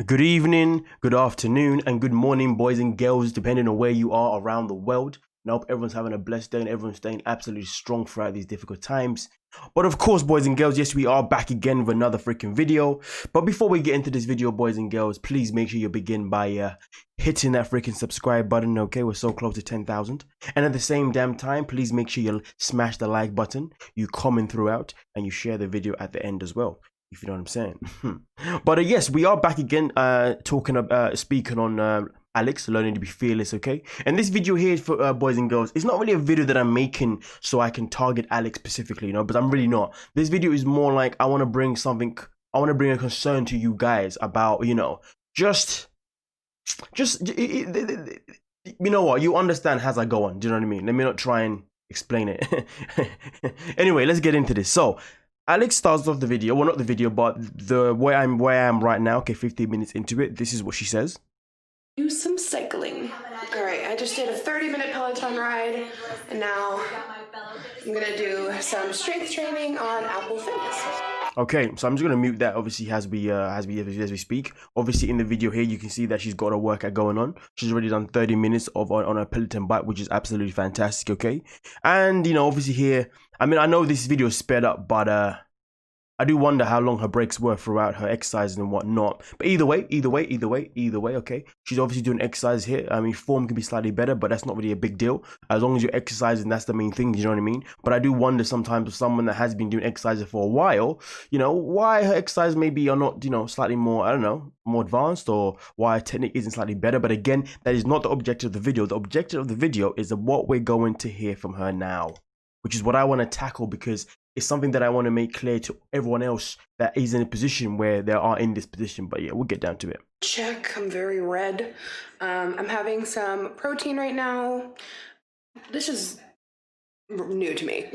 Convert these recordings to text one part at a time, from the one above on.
Good evening, good afternoon, and good morning, boys and girls, depending on where you are around the world. And I hope everyone's having a blessed day and everyone's staying absolutely strong throughout these difficult times. But of course, boys and girls, yes, we are back again with another freaking video. But before we get into this video, boys and girls, please make sure you begin by hitting that freaking subscribe button, okay? We're so close to 10,000. And at the same damn time, please make sure you smash the like button, you comment throughout, and you share the video at the end as well, if you know what I'm saying. But yes, we are back again speaking on Alex, learning to be fearless, okay? And this video here for boys and girls, it's not really a video that I'm making so I can target Alex specifically, you know, but I'm really not. This video is more like I want to bring a concern to you guys about, you know, just you know what, you understand as I go on, do you know what I mean? Let me not try and explain it. Anyway, let's get into this. So Alex starts off the video, well, not the video, but the where I am right now, okay, 15 minutes into it, this is what she says. Do some cycling. All right, I just did a 30-minute Peloton ride, and now I'm gonna do some strength training on Apple Fitness. Okay, so I'm just gonna mute that obviously as we speak. Obviously in the video here you can see that she's got a workout going on. She's already done 30 minutes on a Peloton bike, which is absolutely fantastic, okay? And you know, obviously here, I mean, I know this video is sped up, but I do wonder how long her breaks were throughout her exercises and whatnot. But either way, okay? She's obviously doing exercise here. I mean, form can be slightly better, but that's not really a big deal. As long as you're exercising, that's the main thing, you know what I mean? But I do wonder sometimes with someone that has been doing exercises for a while, you know, why her exercise maybe are not, you know, slightly more, I don't know, more advanced, or why her technique isn't slightly better. But again, that is not the objective of the video. The objective of the video is what we're going to hear from her now, which is what I want to tackle, because it's something that I want to make clear to everyone else that is in a position where they are in this position. But yeah, we'll get down to it. Check, I'm very red. I'm having some protein right now. This is new to me,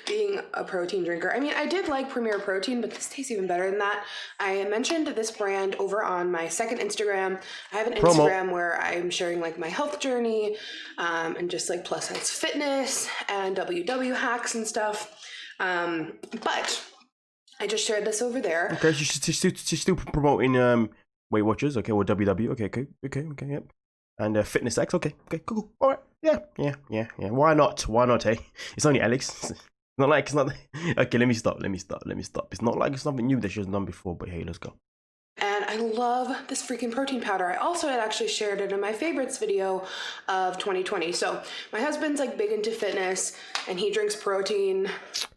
being a protein drinker. I mean, I did like Premier Protein, but this tastes even better than that. I mentioned this brand over on my second Instagram. I have an Instagram where I'm sharing like my health journey, and just like plus size fitness and WW hacks and stuff. But I just shared this over there. Okay, she's still promoting Weight Watchers, okay, or WW, okay, yep. And Fitness X, okay, cool. All right, yeah. Why not, hey? It's only Alex. It's not like it's not. Okay, let me stop. It's not like it's something new that she hasn't done before, but hey, let's go. And I love this freaking protein powder. I also had actually shared it in my favorites video of 2020. So my husband's like big into fitness and he drinks protein.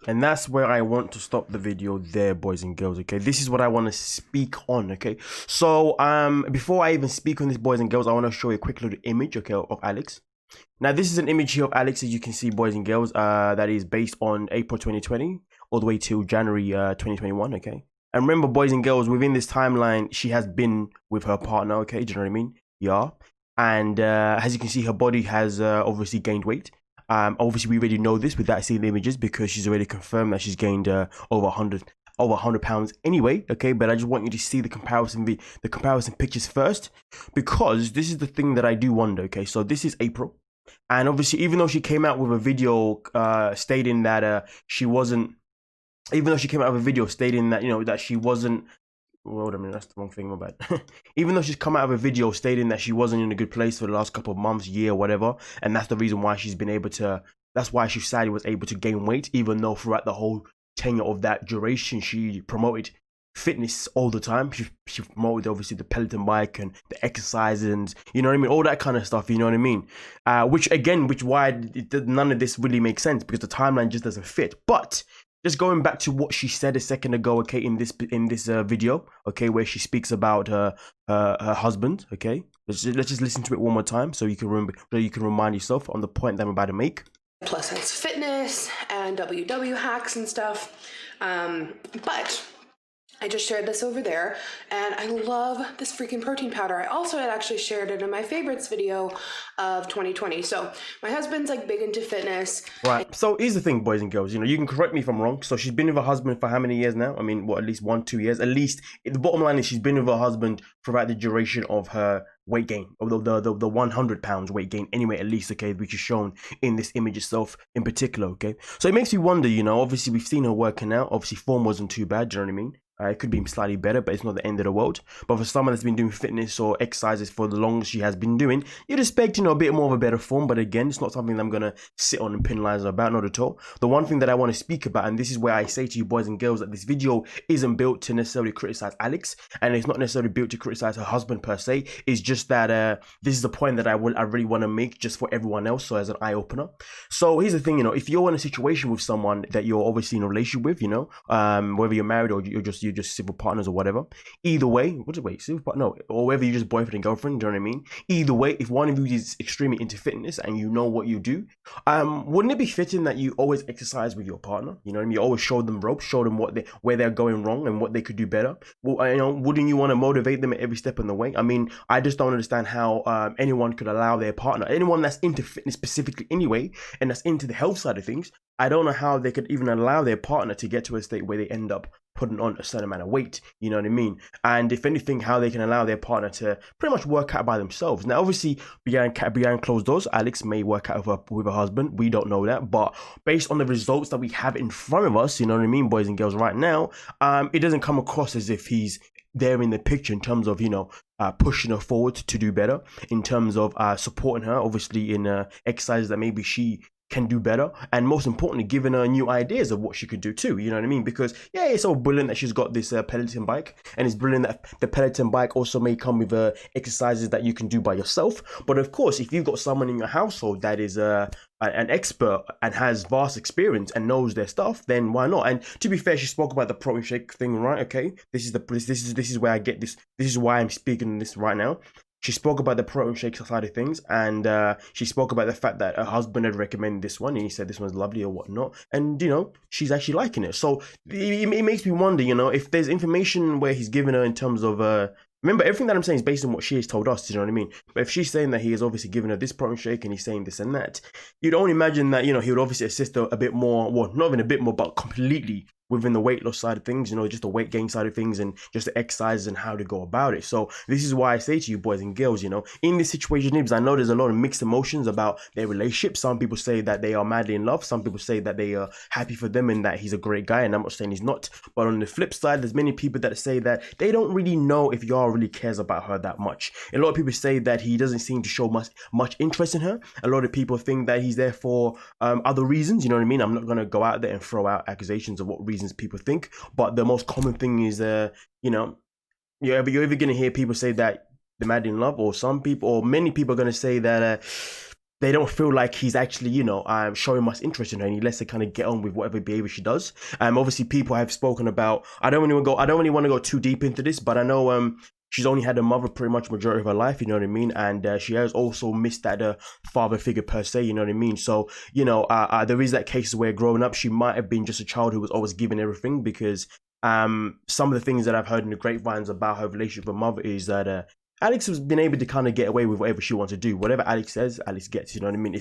And that's where I want to stop the video there, boys and girls, okay? This is what I want to speak on, okay? So before I even speak on this, boys and girls, I want to show you a quick little image, okay, of Alex. Now, this is an image here of Alex, as you can see, boys and girls, that is based on April 2020 all the way till January 2021, okay? And remember, boys and girls, within this timeline, she has been with her partner, okay? Do you know what I mean? Yeah. And as you can see, her body has obviously gained weight. Obviously, we already know this without seeing the images, because she's already confirmed that she's gained over 100 pounds anyway, okay? But I just want you to see the comparison pictures first, because this is the thing that I do wonder, okay? So this is April. And obviously, even though she came out with a video stating that she wasn't, even though she came out with a video stating that, you know, that she wasn't, wait a minute, that's the wrong thing, my bad. Even though she's come out of a video stating that she wasn't in a good place for the last couple of months, year, whatever, and that's the reason why she's been able to, that's why she sadly was able to gain weight, even though throughout the whole tenure of that duration, she promoted fitness all the time. She promoted obviously the Peloton bike and the exercise and, you know what I mean, all that kind of stuff, you know what I mean? Which why none of this really makes sense, because the timeline just doesn't fit. But just going back to what she said a second ago, okay, in this video, okay, where she speaks about her husband, okay, let's just listen to it one more time so you can remember, so you can remind yourself on the point that I'm about to make. Plus size fitness and WW hacks and stuff, but I just shared this over there, and I love this freaking protein powder. I also had actually shared it in my favorites video of 2020. So my husband's like big into fitness. Right. So here's the thing, boys and girls. You know, you can correct me if I'm wrong. So she's been with her husband for how many years now? I mean, what, at least 1-2 years? At least the bottom line is she's been with her husband throughout the duration of her weight gain, or the 100 pounds weight gain anyway, at least, okay, which is shown in this image itself in particular, okay? So it makes me wonder, you know, obviously we've seen her working out. Obviously form wasn't too bad, do you know what I mean? It could be slightly better, but it's not the end of the world. But for someone that's been doing fitness or exercises for the longest she has been doing, you'd expect, a bit more of a better form. But again, it's not something that I'm going to sit on and penalize her about, not at all. The one thing that I want to speak about, and this is where I say to you boys and girls, that this video isn't built to necessarily criticize Alex, and it's not necessarily built to criticize her husband per se. It's just that this is the point that I really want to make just for everyone else, so as an eye-opener. So here's the thing, if you're in a situation with someone that you're obviously in a relationship with, whether you're married or you're just civil partners or whatever, either way, civil partner, no, or whether you're just boyfriend and girlfriend, do you know what I mean? Either way, if one of you is extremely into fitness and you know what you do, wouldn't it be fitting that you always exercise with your partner? You know what I mean? You always show them ropes, show them where they're going wrong and what they could do better. Well, wouldn't you want to motivate them at every step in the way? I mean, I just don't understand how anyone could allow their partner, anyone that's into fitness specifically anyway, and that's into the health side of things, I don't know how they could even allow their partner to get to a state where they end up putting on a certain amount of weight, you know what I mean? And if anything, how they can allow their partner to pretty much work out by themselves. Now, obviously, behind closed doors, Alex may work out with her husband. We don't know that. But based on the results that we have in front of us, you know what I mean, boys and girls, right now, it doesn't come across as if he's there in the picture in terms of, pushing her forward to do better, in terms of supporting her, obviously, in exercises that maybe she can do better, and most importantly, giving her new ideas of what she could do too, you know what I mean? Because yeah, it's all brilliant that she's got this Peloton bike, and it's brilliant that the Peloton bike also may come with exercises that you can do by yourself. But of course, if you've got someone in your household that is an expert and has vast experience and knows their stuff, then why not? And to be fair, she spoke about the protein shake thing, right? Okay, this is where I get this. This is why I'm speaking this right now. She spoke about the protein shake side of things, and she spoke about the fact that her husband had recommended this one, and he said this one's lovely or whatnot, and she's actually liking it. So it makes me wonder, if there's information where he's given her in terms of remember, everything that I'm saying is based on what she has told us, you know what I mean? But if she's saying that he has obviously given her this protein shake and he's saying this and that, you'd only imagine that, he would obviously assist her a bit more, well, not even a bit more, but completely within the weight loss side of things, just the weight gain side of things and just the exercises and how to go about it. So this is why I say to you boys and girls, in this situation, Nibs, I know there's a lot of mixed emotions about their relationship. Some people say that they are madly in love. Some people say that they are happy for them and that he's a great guy. And I'm not saying he's not. But on the flip side, there's many people that say that they don't really know if Yara really cares about her that much. A lot of people say that he doesn't seem to show much interest in her. A lot of people think that he's there for other reasons, you know what I mean? I'm not going to go out there and throw out accusations of what reasons people think, but the most common thing is, you're ever going to hear people say that they're madly in love, or some people, or many people are going to say that they don't feel like he's actually, showing much interest in her, and he lets her kind of get on with whatever behavior she does. Obviously, people have spoken about. I don't really want to go too deep into this, but I know she's only had a mother pretty much majority of her life, you know what I mean? And she has also missed that father figure per se, you know what I mean? So, there is that case where growing up, she might have been just a child who was always given everything, because some of the things that I've heard in the grapevines about her relationship with her mother is that Alex has been able to kind of get away with whatever she wants to do. Whatever Alex says, Alex gets, you know what I mean?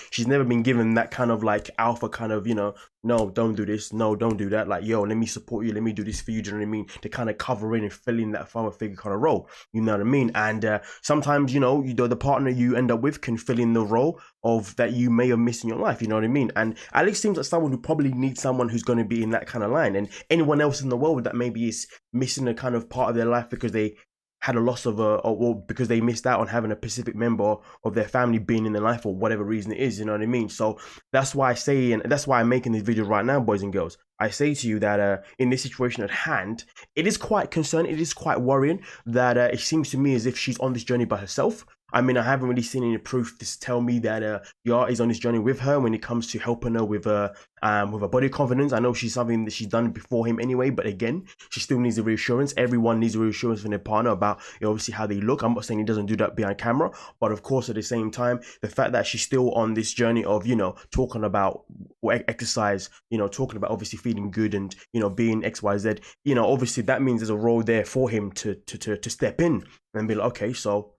She's never been given that kind of like alpha kind of, no, don't do this, no, don't do that. Like, yo, let me support you, let me do this for you, do you know what I mean? To kind of cover in and fill in that father figure kind of role, you know what I mean? And sometimes, the partner you end up with can fill in the role of that you may have missed in your life, you know what I mean? And Alex seems like someone who probably needs someone who's going to be in that kind of line. And anyone else in the world that maybe is missing a kind of part of their life because they had a loss of or because they missed out on having a specific member of their family being in their life for whatever reason it is, you know what I mean? So that's why I say, and that's why I'm making this video right now, boys and girls. I say to you that in this situation at hand, it is quite concerning, it is quite worrying that it seems to me as if she's on this journey by herself. I mean, I haven't really seen any proof to tell me that Yara is on this journey with her when it comes to helping her with her body confidence. I know she's something that she's done before him anyway, but again, she still needs a reassurance. Everyone needs a reassurance from their partner about obviously how they look. I'm not saying he doesn't do that behind camera, but of course, at the same time, the fact that she's still on this journey of talking about exercise, talking about obviously feeling good and being XYZ, obviously that means there's a role there for him to step in and be like, okay, so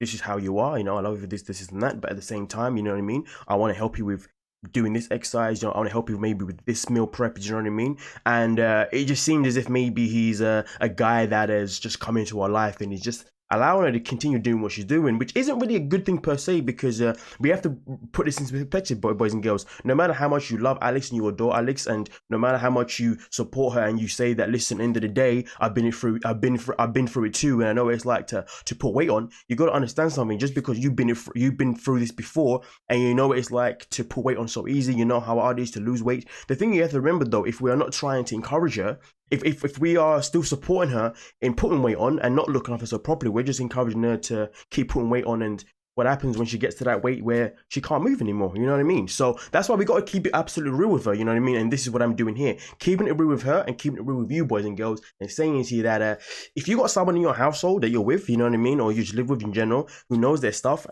this is how you are, I love you for this and that, but at the same time, you know what I mean? I want to help you with doing this exercise, I want to help you maybe with this meal prep, you know what I mean? And it just seemed as if maybe he's a guy that has just come into our life and he's just allowing her to continue doing what she's doing, which isn't really a good thing per se, because we have to put this into perspective, boys and girls. No matter how much you love Alex and you adore Alex, and no matter how much you support her and you say that, listen, end of the day, I've been through it too, and I know what it's like to put weight on. You got to understand something. Just because you've been through this before, and you know what it's like to put weight on so easy, you know how hard it is to lose weight. The thing you have to remember though, if we are not trying to encourage her, if we are still supporting her in putting weight on and not looking after her properly, we're just encouraging her to keep putting weight on. And what happens when she gets to that weight where she can't move anymore? You know what I mean? So that's why we got to keep it absolutely real with her. You know what I mean? And this is what I'm doing here, keeping it real with her and keeping it real with you, boys and girls, and saying to you that if you got someone in your household that you're with, you know what I mean, or you just live with in general, who knows their stuff,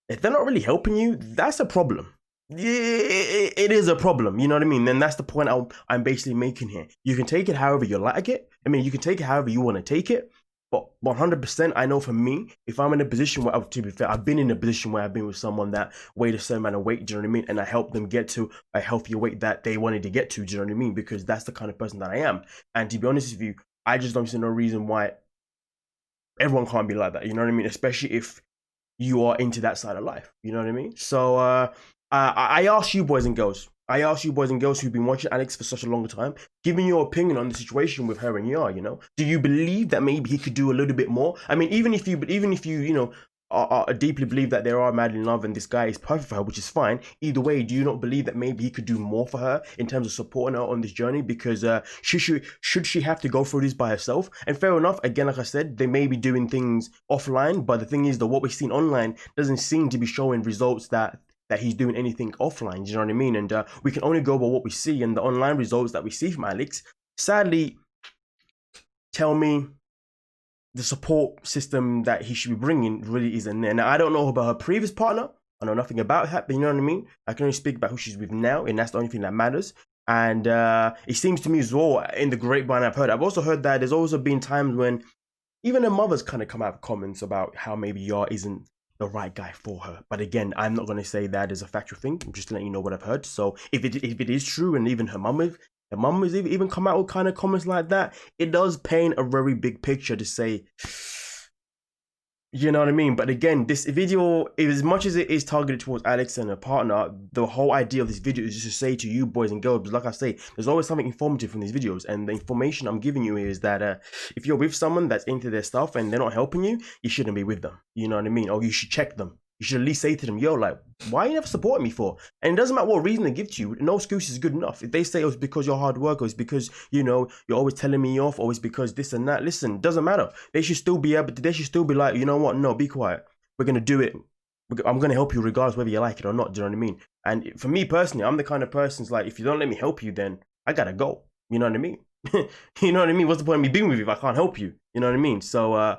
if they're not really helping you, that's a problem. It is a problem, you know what I mean? And that's the point I'm basically making here. You can take it however you like it. I mean, you can take it however you want to take it. But 100%, I know for me, if I'm in a position where, to be fair, I've been in a position where I've been with someone that weighed a certain amount of weight, do you know what I mean? And I helped them get to a healthier weight that they wanted to get to, do you know what I mean? Because that's the kind of person that I am. And to be honest with you, I just don't see no reason why everyone can't be like that, you know what I mean? Especially if you are into that side of life, you know what I mean? So I ask you, boys and girls, who've been watching Alex for such a long time, give me your opinion on the situation with her and Yar. You know, do you believe that maybe he could do a little bit more? I mean, even if you you know, are deeply believe that they are madly in love and this guy is perfect for her, which is fine. Either way, do you not believe that maybe he could do more for her in terms of supporting her on this journey? Because should she have to go through this by herself? And fair enough, again, like I said, they may be doing things offline, but the thing is that what we've seen online doesn't seem to be showing results that he's doing anything offline. Do you know what I mean? And we can only go by what we see, and the online results that we see from Alex, sadly, tell me the support system that he should be bringing really isn't there. Now, I don't know about her previous partner. I know nothing about her, but you know what I mean? I can only speak about who she's with now, and that's the only thing that matters. And it seems to me as well, in the grapevine I've also heard that there's also been times when even her mother's kind of come out with comments about how maybe Yar isn't the right guy for her. But again, I'm not going to say that is a factual thing. I'm just letting you know what I've heard. So if it is true, and even her mum has even come out with kind of comments like that, it does paint a very big picture to say, you know what I mean? But again, this video, as much as it is targeted towards Alex and her partner, the whole idea of this video is just to say to you, boys and girls, because like I say, there's always something informative from these videos. And the information I'm giving you is that if you're with someone that's into their stuff and they're not helping you, you shouldn't be with them. You know what I mean? Or you should check them. You should at least say to them, yo, like, why are you never supporting me for? And it doesn't matter what reason they give to you. No excuse is good enough. If they say, oh, it's because you're hard work, or it's because, you know, you're always telling me off, or it's because this and that. Listen, doesn't matter. They should still be able to, they should still be like, you know what? No, be quiet. We're going to do it. I'm going to help you regardless whether you like it or not. Do you know what I mean? And for me personally, I'm the kind of person who's like, if you don't let me help you, then I got to go. You know what I mean? You know what I mean? What's the point of me being with you if I can't help you? You know what I mean? So,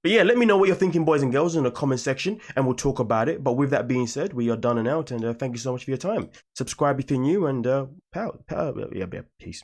but yeah, let me know what you're thinking, boys and girls, in the comment section, and we'll talk about it. But with that being said, we are done and out, and thank you so much for your time. Subscribe if you're new, and peace.